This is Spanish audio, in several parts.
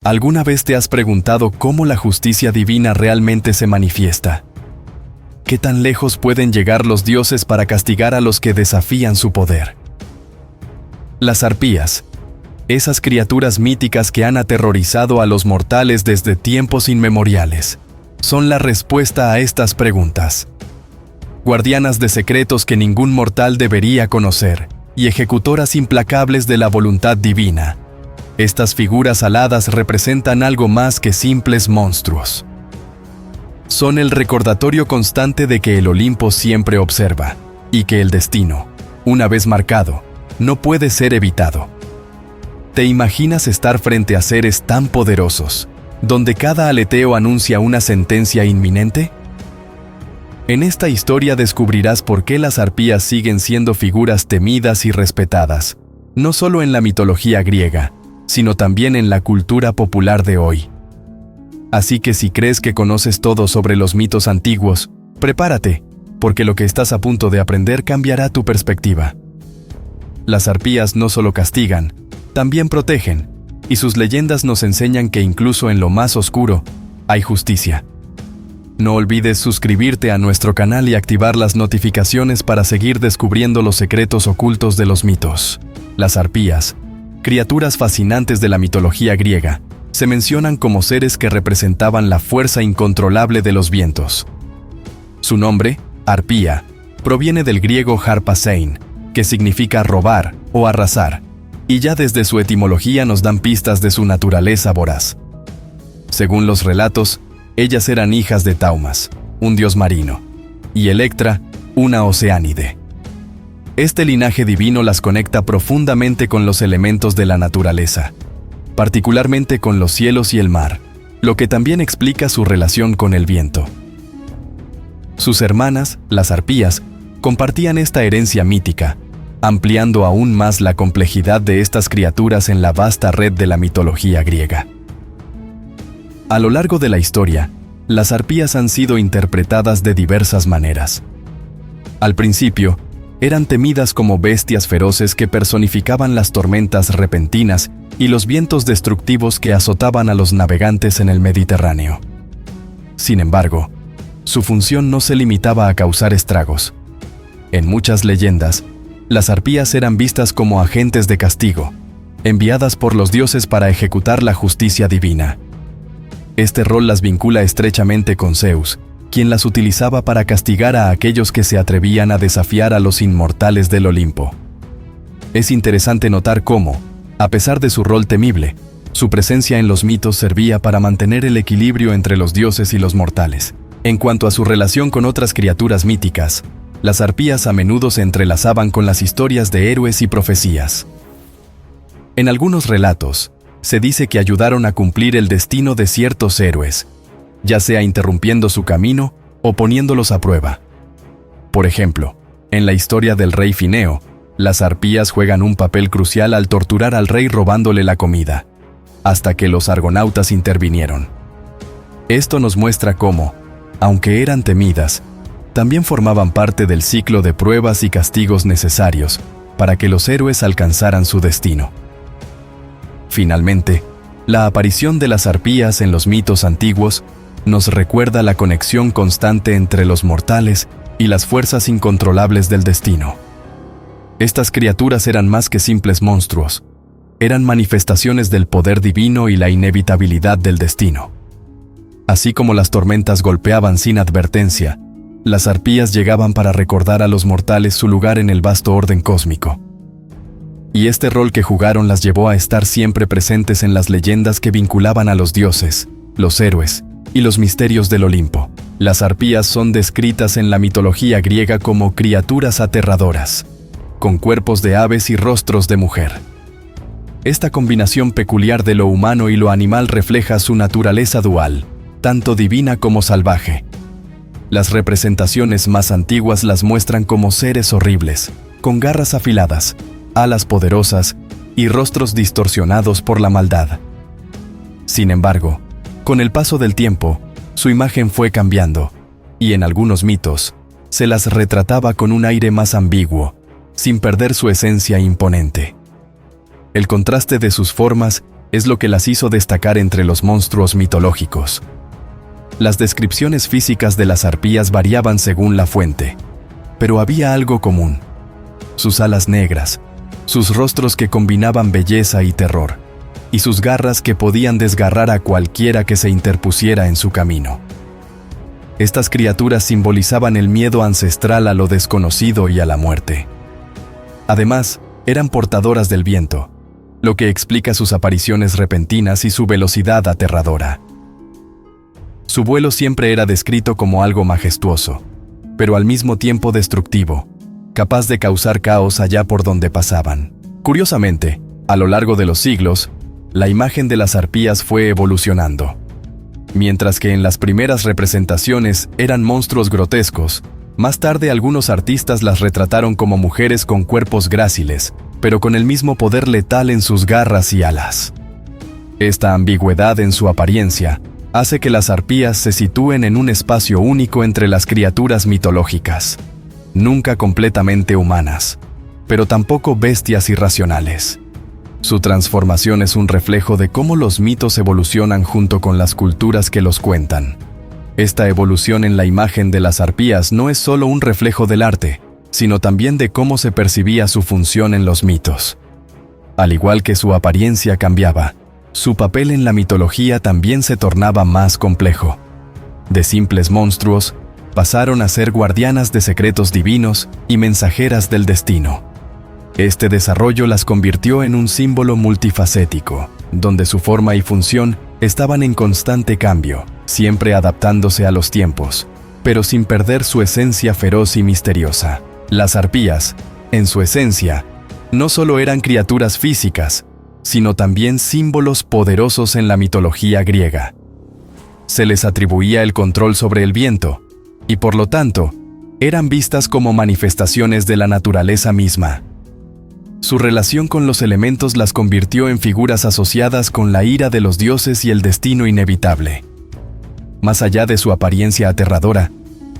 ¿Alguna vez te has preguntado cómo la justicia divina realmente se manifiesta? ¿Qué tan lejos pueden llegar los dioses para castigar a los que desafían su poder? Las arpías, esas criaturas míticas que han aterrorizado a los mortales desde tiempos inmemoriales, son la respuesta a estas preguntas. Guardianas de secretos que ningún mortal debería conocer y ejecutoras implacables de la voluntad divina. Estas figuras aladas representan algo más que simples monstruos. Son el recordatorio constante de que el Olimpo siempre observa y que el destino, una vez marcado, no puede ser evitado. ¿Te imaginas estar frente a seres tan poderosos, donde cada aleteo anuncia una sentencia inminente? En esta historia descubrirás por qué las arpías siguen siendo figuras temidas y respetadas, no solo en la mitología griega, sino también en la cultura popular de hoy. Así que si crees que conoces todo sobre los mitos antiguos, prepárate, porque lo que estás a punto de aprender cambiará tu perspectiva. Las arpías no solo castigan, también protegen, y sus leyendas nos enseñan que incluso en lo más oscuro, hay justicia. No olvides suscribirte a nuestro canal y activar las notificaciones para seguir descubriendo los secretos ocultos de los mitos. Las arpías, criaturas fascinantes de la mitología griega, se mencionan como seres que representaban la fuerza incontrolable de los vientos. Su nombre, arpía, proviene del griego harpasein, que significa robar o arrasar, y ya desde su etimología nos dan pistas de su naturaleza voraz. Según los relatos, ellas eran hijas de Taumas, un dios marino, y Electra, una oceánide. Este linaje divino las conecta profundamente con los elementos de la naturaleza, particularmente con los cielos y el mar, lo que también explica su relación con el viento. Sus hermanas, las arpías, compartían esta herencia mítica, ampliando aún más la complejidad de estas criaturas en la vasta red de la mitología griega. A lo largo de la historia, las arpías han sido interpretadas de diversas maneras. Al principio, eran temidas como bestias feroces que personificaban las tormentas repentinas y los vientos destructivos que azotaban a los navegantes en el Mediterráneo. Sin embargo, su función no se limitaba a causar estragos. En muchas leyendas, las arpías eran vistas como agentes de castigo, enviadas por los dioses para ejecutar la justicia divina. Este rol las vincula estrechamente con Zeus, quien las utilizaba para castigar a aquellos que se atrevían a desafiar a los inmortales del Olimpo. Es interesante notar cómo, a pesar de su rol temible, su presencia en los mitos servía para mantener el equilibrio entre los dioses y los mortales. En cuanto a su relación con otras criaturas míticas, las arpías a menudo se entrelazaban con las historias de héroes y profecías. En algunos relatos, se dice que ayudaron a cumplir el destino de ciertos héroes, ya sea interrumpiendo su camino o poniéndolos a prueba. Por ejemplo, en la historia del rey Fineo, las arpías juegan un papel crucial al torturar al rey robándole la comida, hasta que los argonautas intervinieron. Esto nos muestra cómo, aunque eran temidas, también formaban parte del ciclo de pruebas y castigos necesarios para que los héroes alcanzaran su destino. Finalmente, la aparición de las arpías en los mitos antiguos nos recuerda la conexión constante entre los mortales y las fuerzas incontrolables del destino. Estas criaturas eran más que simples monstruos, eran manifestaciones del poder divino y la inevitabilidad del destino. Así como las tormentas golpeaban sin advertencia, las arpías llegaban para recordar a los mortales su lugar en el vasto orden cósmico. Y este rol que jugaron las llevó a estar siempre presentes en las leyendas que vinculaban a los dioses, los héroes y los misterios del Olimpo. Las arpías son descritas en la mitología griega como criaturas aterradoras, con cuerpos de aves y rostros de mujer. Esta combinación peculiar de lo humano y lo animal refleja su naturaleza dual, tanto divina como salvaje. Las representaciones más antiguas las muestran como seres horribles, con garras afiladas, alas poderosas y rostros distorsionados por la maldad. Sin embargo, con el paso del tiempo, su imagen fue cambiando, y en algunos mitos, se las retrataba con un aire más ambiguo, sin perder su esencia imponente. El contraste de sus formas es lo que las hizo destacar entre los monstruos mitológicos. Las descripciones físicas de las arpías variaban según la fuente, pero había algo común: sus alas negras, sus rostros que combinaban belleza y terror, y sus garras que podían desgarrar a cualquiera que se interpusiera en su camino. Estas criaturas simbolizaban el miedo ancestral a lo desconocido y a la muerte. Además, eran portadoras del viento, lo que explica sus apariciones repentinas y su velocidad aterradora. Su vuelo siempre era descrito como algo majestuoso, pero al mismo tiempo destructivo, capaz de causar caos allá por donde pasaban. Curiosamente, a lo largo de los siglos, la imagen de las arpías fue evolucionando. Mientras que en las primeras representaciones eran monstruos grotescos, más tarde algunos artistas las retrataron como mujeres con cuerpos gráciles, pero con el mismo poder letal en sus garras y alas. Esta ambigüedad en su apariencia hace que las arpías se sitúen en un espacio único entre las criaturas mitológicas, nunca completamente humanas, pero tampoco bestias irracionales. Su transformación es un reflejo de cómo los mitos evolucionan junto con las culturas que los cuentan. Esta evolución en la imagen de las arpías no es solo un reflejo del arte, sino también de cómo se percibía su función en los mitos. Al igual que su apariencia cambiaba, su papel en la mitología también se tornaba más complejo. De simples monstruos, pasaron a ser guardianas de secretos divinos y mensajeras del destino. Este desarrollo las convirtió en un símbolo multifacético, donde su forma y función estaban en constante cambio, siempre adaptándose a los tiempos, pero sin perder su esencia feroz y misteriosa. Las arpías, en su esencia, no solo eran criaturas físicas, sino también símbolos poderosos en la mitología griega. Se les atribuía el control sobre el viento, y por lo tanto, eran vistas como manifestaciones de la naturaleza misma. Su relación con los elementos las convirtió en figuras asociadas con la ira de los dioses y el destino inevitable. Más allá de su apariencia aterradora,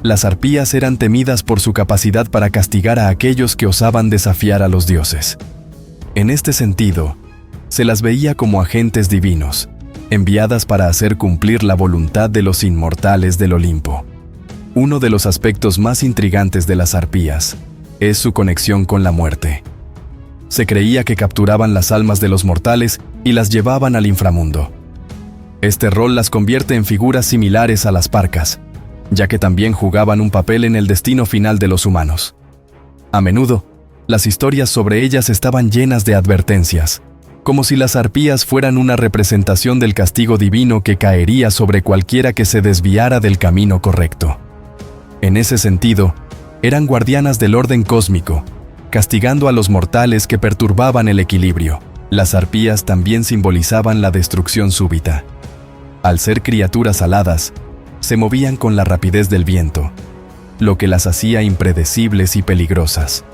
las arpías eran temidas por su capacidad para castigar a aquellos que osaban desafiar a los dioses. En este sentido, se las veía como agentes divinos, enviadas para hacer cumplir la voluntad de los inmortales del Olimpo. Uno de los aspectos más intrigantes de las arpías es su conexión con la muerte. Se creía que capturaban las almas de los mortales y las llevaban al inframundo. Este rol las convierte en figuras similares a las parcas, ya que también jugaban un papel en el destino final de los humanos. A menudo, las historias sobre ellas estaban llenas de advertencias, como si las arpías fueran una representación del castigo divino que caería sobre cualquiera que se desviara del camino correcto. En ese sentido, eran guardianas del orden cósmico, castigando a los mortales que perturbaban el equilibrio. Las arpías también simbolizaban la destrucción súbita. Al ser criaturas aladas, se movían con la rapidez del viento, lo que las hacía impredecibles y peligrosas.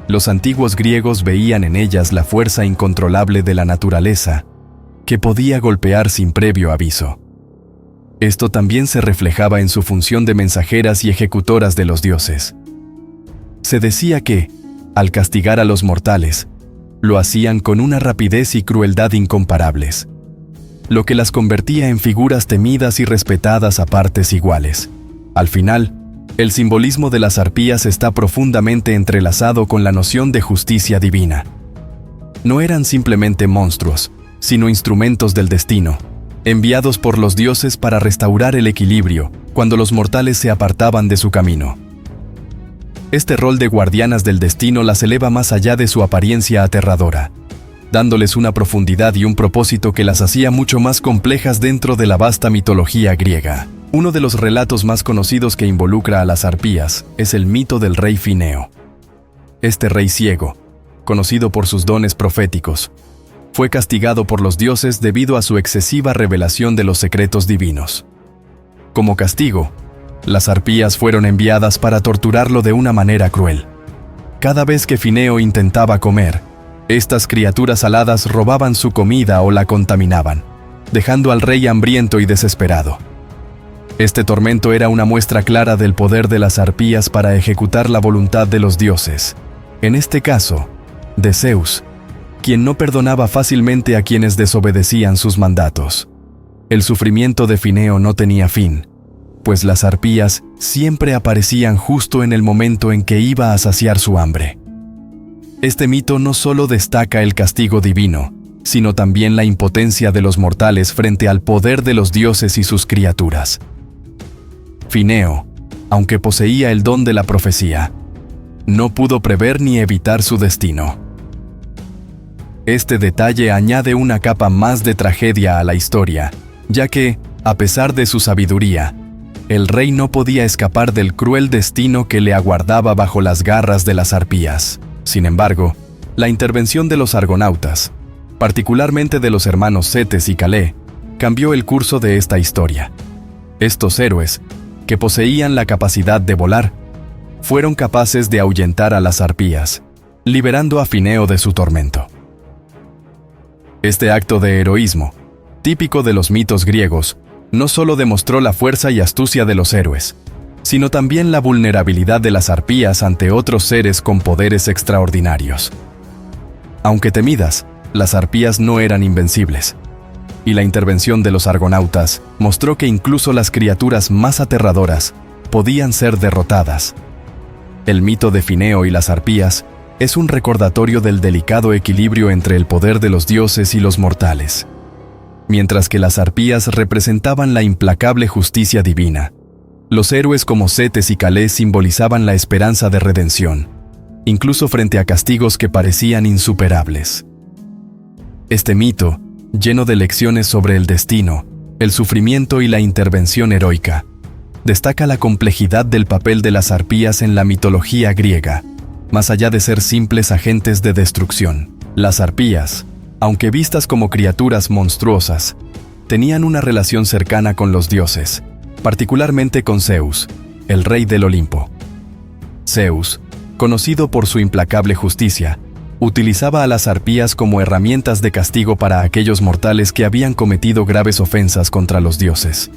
Los antiguos griegos veían en ellas la fuerza incontrolable de la naturaleza, que podía golpear sin previo aviso. Esto también se reflejaba en su función de mensajeras y ejecutoras de los dioses. Se decía que, al castigar a los mortales, lo hacían con una rapidez y crueldad incomparables, lo que las convertía en figuras temidas y respetadas a partes iguales. Al final, el simbolismo de las arpías está profundamente entrelazado con la noción de justicia divina. No eran simplemente monstruos, sino instrumentos del destino, enviados por los dioses para restaurar el equilibrio cuando los mortales se apartaban de su camino. Este rol de guardianas del destino las eleva más allá de su apariencia aterradora, dándoles una profundidad y un propósito que las hacía mucho más complejas dentro de la vasta mitología griega. Uno de los relatos más conocidos que involucra a las arpías es el mito del rey Fineo. Este rey ciego, conocido por sus dones proféticos, fue castigado por los dioses debido a su excesiva revelación de los secretos divinos. Como castigo, las arpías fueron enviadas para torturarlo de una manera cruel. Cada vez que Fineo intentaba comer, estas criaturas aladas robaban su comida o la contaminaban, dejando al rey hambriento y desesperado. Este tormento era una muestra clara del poder de las arpías para ejecutar la voluntad de los dioses, en este caso, de Zeus, quien no perdonaba fácilmente a quienes desobedecían sus mandatos. El sufrimiento de Fineo no tenía fin, pues las arpías siempre aparecían justo en el momento en que iba a saciar su hambre. Este mito no solo destaca el castigo divino, sino también la impotencia de los mortales frente al poder de los dioses y sus criaturas. Fineo, aunque poseía el don de la profecía, no pudo prever ni evitar su destino. Este detalle añade una capa más de tragedia a la historia, ya que, a pesar de su sabiduría, el rey no podía escapar del cruel destino que le aguardaba bajo las garras de las arpías. Sin embargo, la intervención de los argonautas, particularmente de los hermanos Cetes y Calais, cambió el curso de esta historia. Estos héroes, que poseían la capacidad de volar, fueron capaces de ahuyentar a las arpías, liberando a Fineo de su tormento. Este acto de heroísmo, típico de los mitos griegos, no solo demostró la fuerza y astucia de los héroes, sino también la vulnerabilidad de las arpías ante otros seres con poderes extraordinarios. Aunque temidas, las arpías no eran invencibles, y la intervención de los argonautas mostró que incluso las criaturas más aterradoras podían ser derrotadas. El mito de Fineo y las arpías es un recordatorio del delicado equilibrio entre el poder de los dioses y los mortales. Mientras que las arpías representaban la implacable justicia divina, los héroes como Cetes y Calais simbolizaban la esperanza de redención, incluso frente a castigos que parecían insuperables. Este mito, lleno de lecciones sobre el destino, el sufrimiento y la intervención heroica, destaca la complejidad del papel de las arpías en la mitología griega. Más allá de ser simples agentes de destrucción, las arpías, aunque vistas como criaturas monstruosas, tenían una relación cercana con los dioses, particularmente con Zeus, el rey del Olimpo. Zeus, conocido por su implacable justicia, utilizaba a las arpías como herramientas de castigo para aquellos mortales que habían cometido graves ofensas contra los dioses.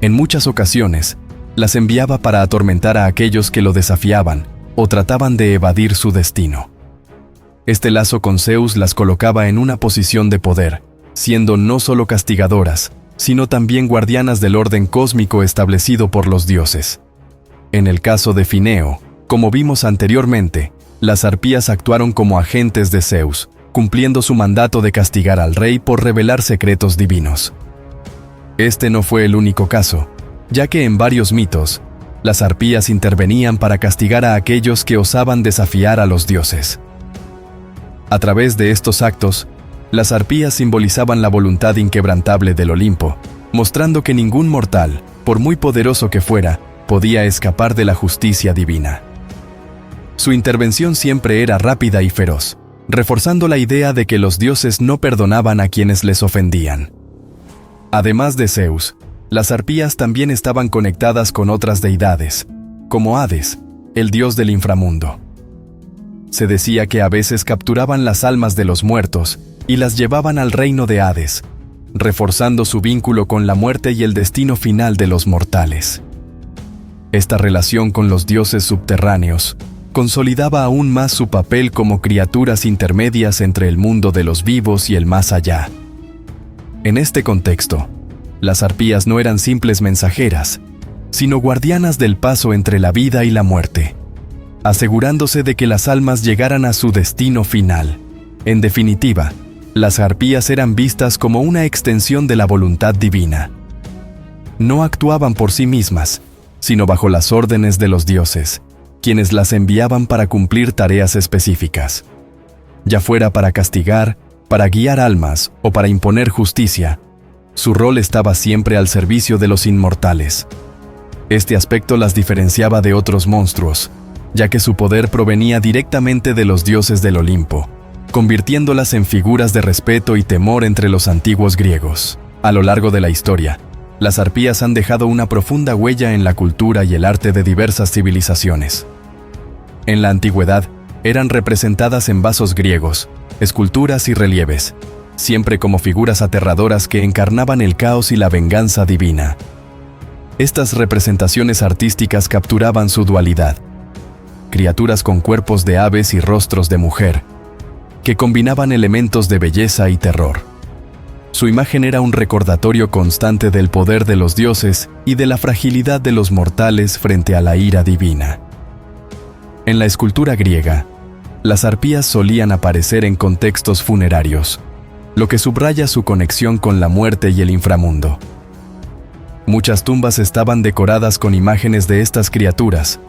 En muchas ocasiones, las enviaba para atormentar a aquellos que lo desafiaban o trataban de evadir su destino. Este lazo con Zeus las colocaba en una posición de poder, siendo no solo castigadoras, sino también guardianas del orden cósmico establecido por los dioses. En el caso de Fineo, como vimos anteriormente, las arpías actuaron como agentes de Zeus, cumpliendo su mandato de castigar al rey por revelar secretos divinos. Este no fue el único caso, ya que en varios mitos, las arpías intervenían para castigar a aquellos que osaban desafiar a los dioses. A través de estos actos, las arpías simbolizaban la voluntad inquebrantable del Olimpo, mostrando que ningún mortal, por muy poderoso que fuera, podía escapar de la justicia divina. Su intervención siempre era rápida y feroz, reforzando la idea de que los dioses no perdonaban a quienes les ofendían. Además de Zeus, las arpías también estaban conectadas con otras deidades, como Hades, el dios del inframundo. Se decía que a veces capturaban las almas de los muertos y las llevaban al reino de Hades, reforzando su vínculo con la muerte y el destino final de los mortales. Esta relación con los dioses subterráneos consolidaba aún más su papel como criaturas intermedias entre el mundo de los vivos y el más allá. En este contexto, las arpías no eran simples mensajeras, sino guardianas del paso entre la vida y la muerte, asegurándose de que las almas llegaran a su destino final. En definitiva, las arpías eran vistas como una extensión de la voluntad divina. No actuaban por sí mismas, sino bajo las órdenes de los dioses, quienes las enviaban para cumplir tareas específicas. Ya fuera para castigar, para guiar almas o para imponer justicia, su rol estaba siempre al servicio de los inmortales. Este aspecto las diferenciaba de otros monstruos, ya que su poder provenía directamente de los dioses del Olimpo, convirtiéndolas en figuras de respeto y temor entre los antiguos griegos. A lo largo de la historia, las arpías han dejado una profunda huella en la cultura y el arte de diversas civilizaciones. En la antigüedad, eran representadas en vasos griegos, esculturas y relieves, siempre como figuras aterradoras que encarnaban el caos y la venganza divina. Estas representaciones artísticas capturaban su dualidad: criaturas con cuerpos de aves y rostros de mujer, que combinaban elementos de belleza y terror. Su imagen era un recordatorio constante del poder de los dioses y de la fragilidad de los mortales frente a la ira divina. En la escultura griega, las arpías solían aparecer en contextos funerarios, lo que subraya su conexión con la muerte y el inframundo. Muchas tumbas estaban decoradas con imágenes de estas criaturas,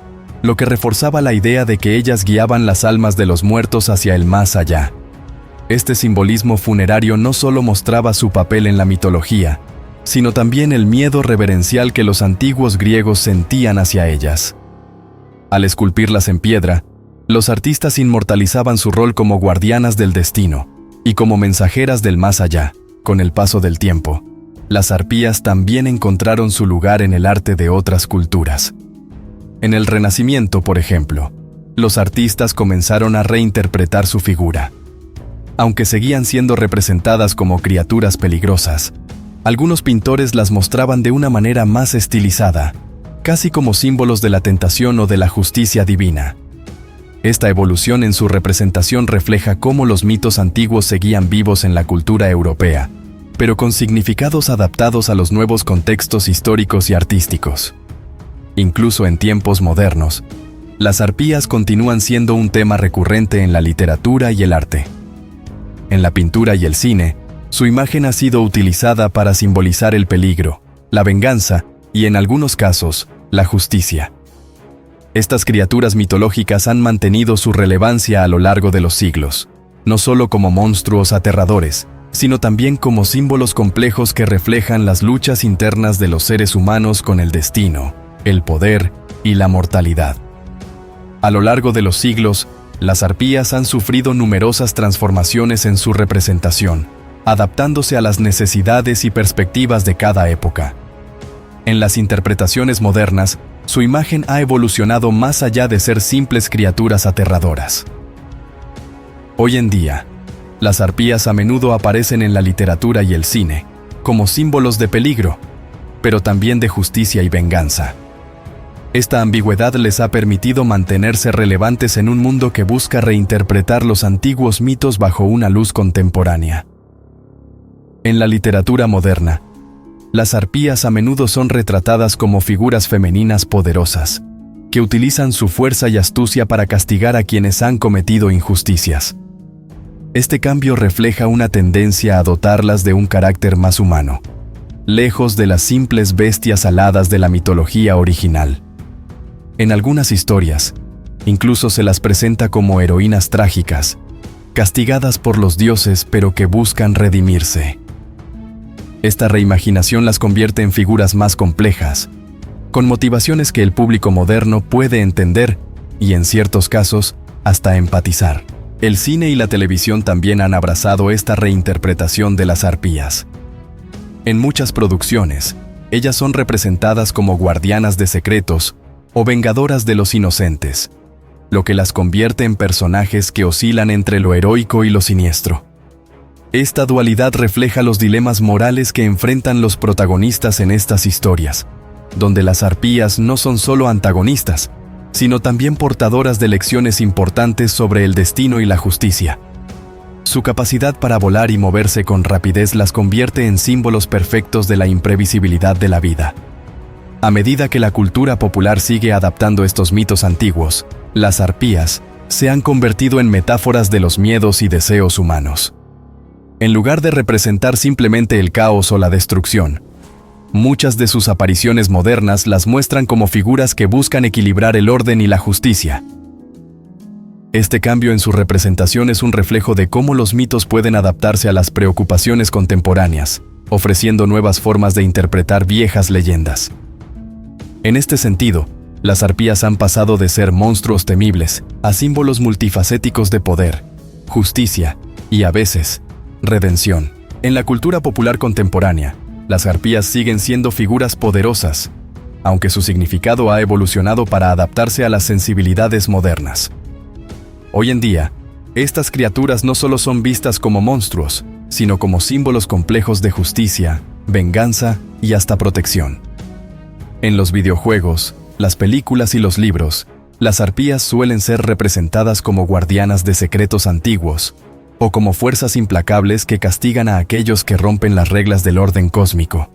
lo que reforzaba la idea de que ellas guiaban las almas de los muertos hacia el más allá. Este simbolismo funerario no solo mostraba su papel en la mitología, sino también el miedo reverencial que los antiguos griegos sentían hacia ellas. Al esculpirlas en piedra, los artistas inmortalizaban su rol como guardianas del destino y como mensajeras del más allá. Con el paso del tiempo, las arpías también encontraron su lugar en el arte de otras culturas. En el Renacimiento, por ejemplo, los artistas comenzaron a reinterpretar su figura. Aunque seguían siendo representadas como criaturas peligrosas, algunos pintores las mostraban de una manera más estilizada, casi como símbolos de la tentación o de la justicia divina. Esta evolución en su representación refleja cómo los mitos antiguos seguían vivos en la cultura europea, pero con significados adaptados a los nuevos contextos históricos y artísticos. Incluso en tiempos modernos, las arpías continúan siendo un tema recurrente en la literatura y el arte. En la pintura y el cine, su imagen ha sido utilizada para simbolizar el peligro, la venganza y, en algunos casos, la justicia. Estas criaturas mitológicas han mantenido su relevancia a lo largo de los siglos, no solo como monstruos aterradores, sino también como símbolos complejos que reflejan las luchas internas de los seres humanos con el destino, el poder y la mortalidad. A lo largo de los siglos, las arpías han sufrido numerosas transformaciones en su representación, adaptándose a las necesidades y perspectivas de cada época. En las interpretaciones modernas, su imagen ha evolucionado más allá de ser simples criaturas aterradoras. Hoy en día, las arpías a menudo aparecen en la literatura y el cine, como símbolos de peligro, pero también de justicia y venganza. Esta ambigüedad les ha permitido mantenerse relevantes en un mundo que busca reinterpretar los antiguos mitos bajo una luz contemporánea. En la literatura moderna, las arpías a menudo son retratadas como figuras femeninas poderosas, que utilizan su fuerza y astucia para castigar a quienes han cometido injusticias. Este cambio refleja una tendencia a dotarlas de un carácter más humano, lejos de las simples bestias aladas de la mitología original. En algunas historias, incluso se las presenta como heroínas trágicas, castigadas por los dioses pero que buscan redimirse. Esta reimaginación las convierte en figuras más complejas, con motivaciones que el público moderno puede entender y, en ciertos casos, hasta empatizar. El cine y la televisión también han abrazado esta reinterpretación de las arpías. En muchas producciones, ellas son representadas como guardianas de secretos o vengadoras de los inocentes, lo que las convierte en personajes que oscilan entre lo heroico y lo siniestro. Esta dualidad refleja los dilemas morales que enfrentan los protagonistas en estas historias, donde las arpías no son solo antagonistas, sino también portadoras de lecciones importantes sobre el destino y la justicia. Su capacidad para volar y moverse con rapidez las convierte en símbolos perfectos de la imprevisibilidad de la vida. A medida que la cultura popular sigue adaptando estos mitos antiguos, las arpías se han convertido en metáforas de los miedos y deseos humanos. En lugar de representar simplemente el caos o la destrucción, muchas de sus apariciones modernas las muestran como figuras que buscan equilibrar el orden y la justicia. Este cambio en su representación es un reflejo de cómo los mitos pueden adaptarse a las preocupaciones contemporáneas, ofreciendo nuevas formas de interpretar viejas leyendas. En este sentido, las arpías han pasado de ser monstruos temibles a símbolos multifacéticos de poder, justicia y, a veces, redención. En la cultura popular contemporánea, las arpías siguen siendo figuras poderosas, aunque su significado ha evolucionado para adaptarse a las sensibilidades modernas. Hoy en día, estas criaturas no solo son vistas como monstruos, sino como símbolos complejos de justicia, venganza y hasta protección. En los videojuegos, las películas y los libros, las arpías suelen ser representadas como guardianas de secretos antiguos, o como fuerzas implacables que castigan a aquellos que rompen las reglas del orden cósmico.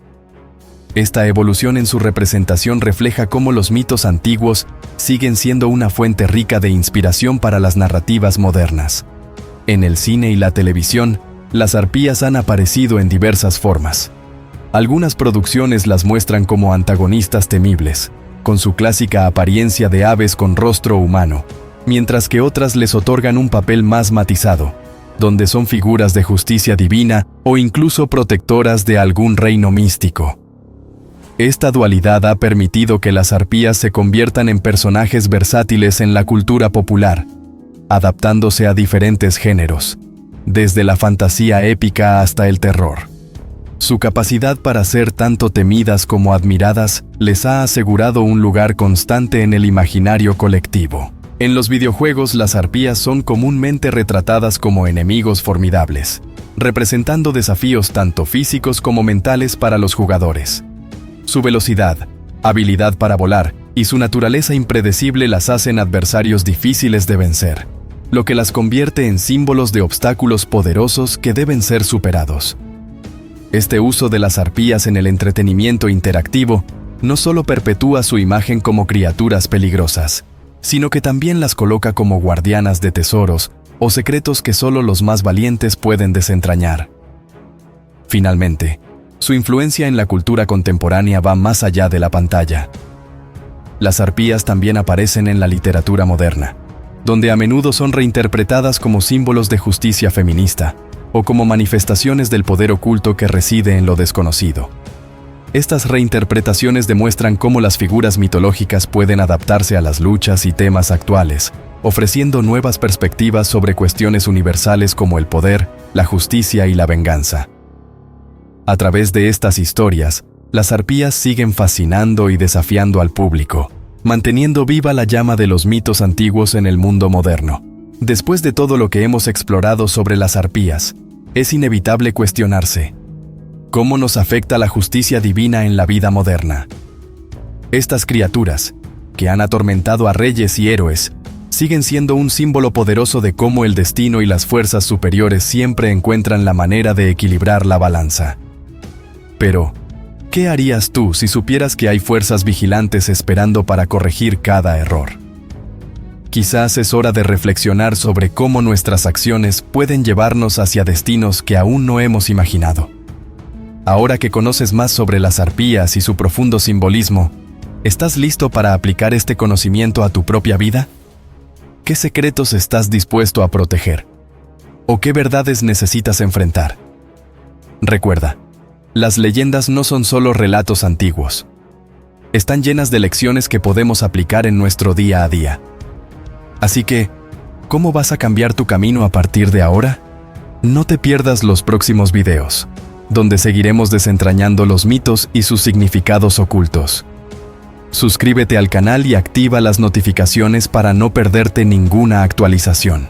Esta evolución en su representación refleja cómo los mitos antiguos siguen siendo una fuente rica de inspiración para las narrativas modernas. En el cine y la televisión, las arpías han aparecido en diversas formas. Algunas producciones las muestran como antagonistas temibles, con su clásica apariencia de aves con rostro humano, mientras que otras les otorgan un papel más matizado, donde son figuras de justicia divina o incluso protectoras de algún reino místico. Esta dualidad ha permitido que las arpías se conviertan en personajes versátiles en la cultura popular, adaptándose a diferentes géneros, desde la fantasía épica hasta el terror. Su capacidad para ser tanto temidas como admiradas les ha asegurado un lugar constante en el imaginario colectivo. En los videojuegos, las arpías son comúnmente retratadas como enemigos formidables, representando desafíos tanto físicos como mentales para los jugadores. Su velocidad, habilidad para volar y su naturaleza impredecible las hacen adversarios difíciles de vencer, lo que las convierte en símbolos de obstáculos poderosos que deben ser superados. Este uso de las arpías en el entretenimiento interactivo no solo perpetúa su imagen como criaturas peligrosas, sino que también las coloca como guardianas de tesoros o secretos que solo los más valientes pueden desentrañar. Finalmente, su influencia en la cultura contemporánea va más allá de la pantalla. Las arpías también aparecen en la literatura moderna, donde a menudo son reinterpretadas como símbolos de justicia feminista o como manifestaciones del poder oculto que reside en lo desconocido. Estas reinterpretaciones demuestran cómo las figuras mitológicas pueden adaptarse a las luchas y temas actuales, ofreciendo nuevas perspectivas sobre cuestiones universales como el poder, la justicia y la venganza. A través de estas historias, las arpías siguen fascinando y desafiando al público, manteniendo viva la llama de los mitos antiguos en el mundo moderno. Después de todo lo que hemos explorado sobre las arpías, es inevitable cuestionarse: ¿cómo nos afecta la justicia divina en la vida moderna? Estas criaturas, que han atormentado a reyes y héroes, siguen siendo un símbolo poderoso de cómo el destino y las fuerzas superiores siempre encuentran la manera de equilibrar la balanza. Pero, ¿qué harías tú si supieras que hay fuerzas vigilantes esperando para corregir cada error? Quizás es hora de reflexionar sobre cómo nuestras acciones pueden llevarnos hacia destinos que aún no hemos imaginado. Ahora que conoces más sobre las arpías y su profundo simbolismo, ¿estás listo para aplicar este conocimiento a tu propia vida? ¿Qué secretos estás dispuesto a proteger? ¿O qué verdades necesitas enfrentar? Recuerda, las leyendas no son solo relatos antiguos. Están llenas de lecciones que podemos aplicar en nuestro día a día. Así que, ¿cómo vas a cambiar tu camino a partir de ahora? No te pierdas los próximos videos, donde seguiremos desentrañando los mitos y sus significados ocultos. Suscríbete al canal y activa las notificaciones para no perderte ninguna actualización.